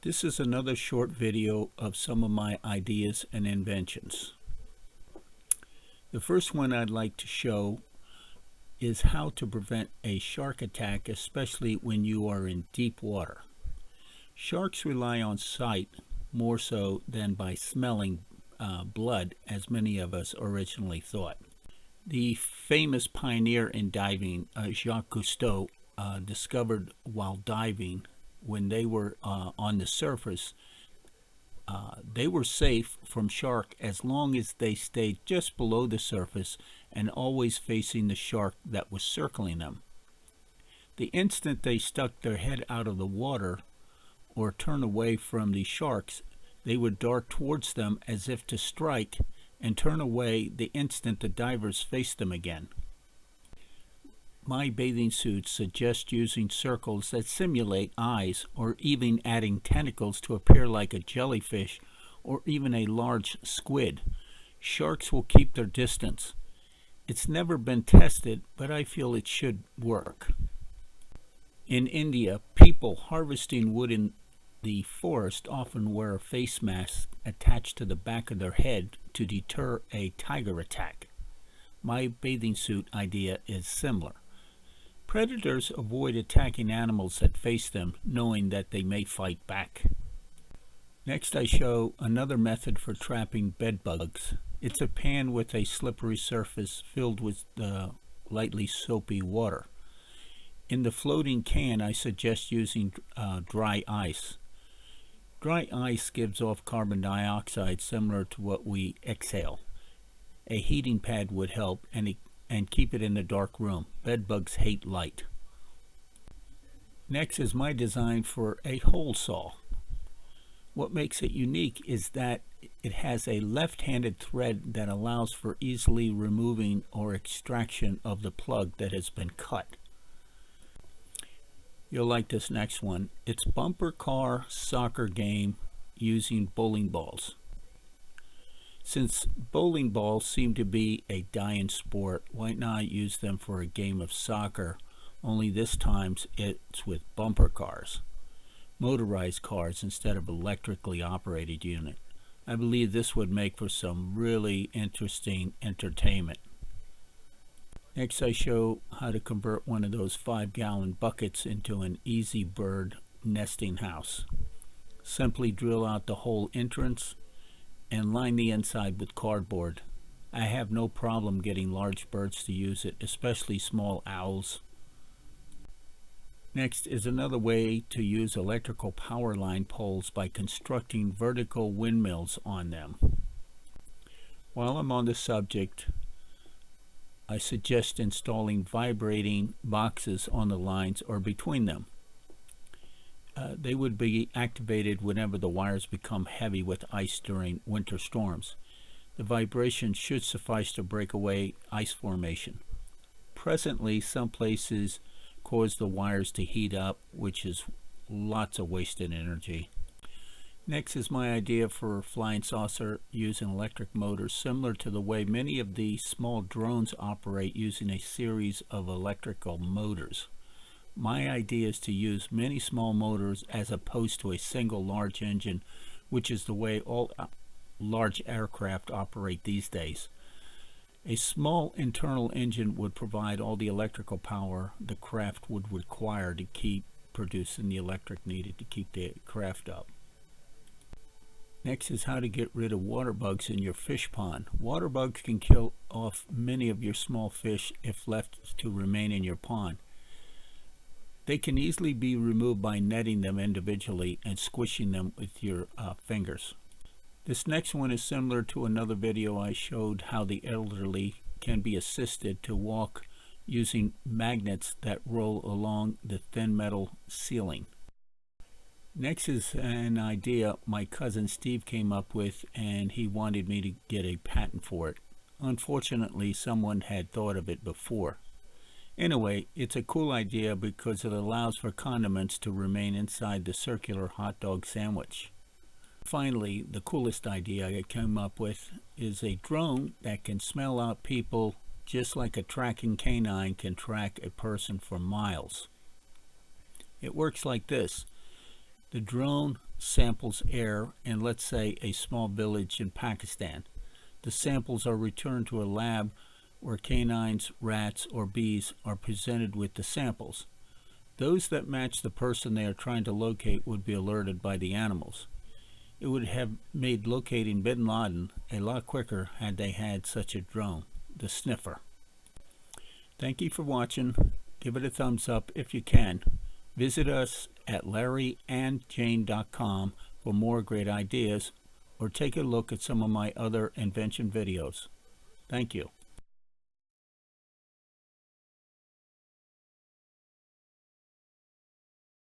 This is another short video of some of my ideas and inventions. The first one I'd like to show is how to prevent a shark attack, especially when you are in deep water. Sharks rely on sight more so than by smelling blood, as many of us originally thought. The famous pioneer in diving, Jacques Cousteau, discovered while diving, when they were on the surface, they were safe from shark as long as they stayed just below the surface and always facing the shark that was circling them. The instant they stuck their head out of the water or turned away from the sharks, they would dart towards them as if to strike and turn away the instant the divers faced them again. My bathing suits suggest using circles that simulate eyes, or even adding tentacles to appear like a jellyfish or even a large squid. Sharks will keep their distance. It's never been tested, but I feel it should work. In India, people harvesting wood in the forest often wear a face mask attached to the back of their head to deter a tiger attack. My bathing suit idea is similar. Predators avoid attacking animals that face them, knowing that they may fight back. Next, I show another method for trapping bedbugs. It's a pan with a slippery surface filled with lightly soapy water. In the floating can, I suggest using dry ice. Dry ice gives off carbon dioxide similar to what we exhale. A heating pad would help, and keep it in a dark room. Bedbugs hate light. Next is my design for a hole saw. What makes it unique is that it has a left-handed thread that allows for easily removing or extraction of the plug that has been cut. You'll like this next one. It's bumper car soccer game using bowling balls. Since bowling balls seem to be a dying sport, why not use them for a game of soccer, only this time it's with bumper cars, motorized cars instead of electrically operated unit. I believe this would make for some really interesting entertainment. Next, I show how to convert one of those 5-gallon buckets into an easy bird nesting house. Simply drill out the whole entrance and line the inside with cardboard. I have no problem getting large birds to use it, especially small owls. Next is another way to use electrical power line poles by constructing vertical windmills on them. While I'm on the subject, I suggest installing vibrating boxes on the lines or between them. They would be activated whenever the wires become heavy with ice during winter storms. The vibration should suffice to break away ice formation. Presently, some places cause the wires to heat up, which is lots of wasted energy. Next is my idea for a flying saucer using electric motors, similar to the way many of the small drones operate using a series of electrical motors. My idea is to use many small motors as opposed to a single large engine, which is the way all large aircraft operate these days. A small internal engine would provide all the electrical power the craft would require to keep producing the electric needed to keep the craft up. Next is how to get rid of water bugs in your fish pond. Water bugs can kill off many of your small fish if left to remain in your pond. They can easily be removed by netting them individually and squishing them with your fingers. This next one is similar to another video I showed how the elderly can be assisted to walk using magnets that roll along the thin metal ceiling. Next is an idea my cousin Steve came up with, and he wanted me to get a patent for it. Unfortunately, someone had thought of it before. Anyway, it's a cool idea because it allows for condiments to remain inside the circular hot dog sandwich. Finally, the coolest idea I came up with is a drone that can smell out people just like a tracking canine can track a person for miles. It works like this. The drone samples air in, let's say, a small village in Pakistan. The samples are returned to a lab where canines, rats, or bees are presented with the samples. Those that match the person they are trying to locate would be alerted by the animals. It would have made locating bin Laden a lot quicker had they had such a drone, the Sniffer. Thank you for watching. Give it a thumbs up if you can. Visit us at larryandjane.com for more great ideas, or take a look at some of my other invention videos. Thank you.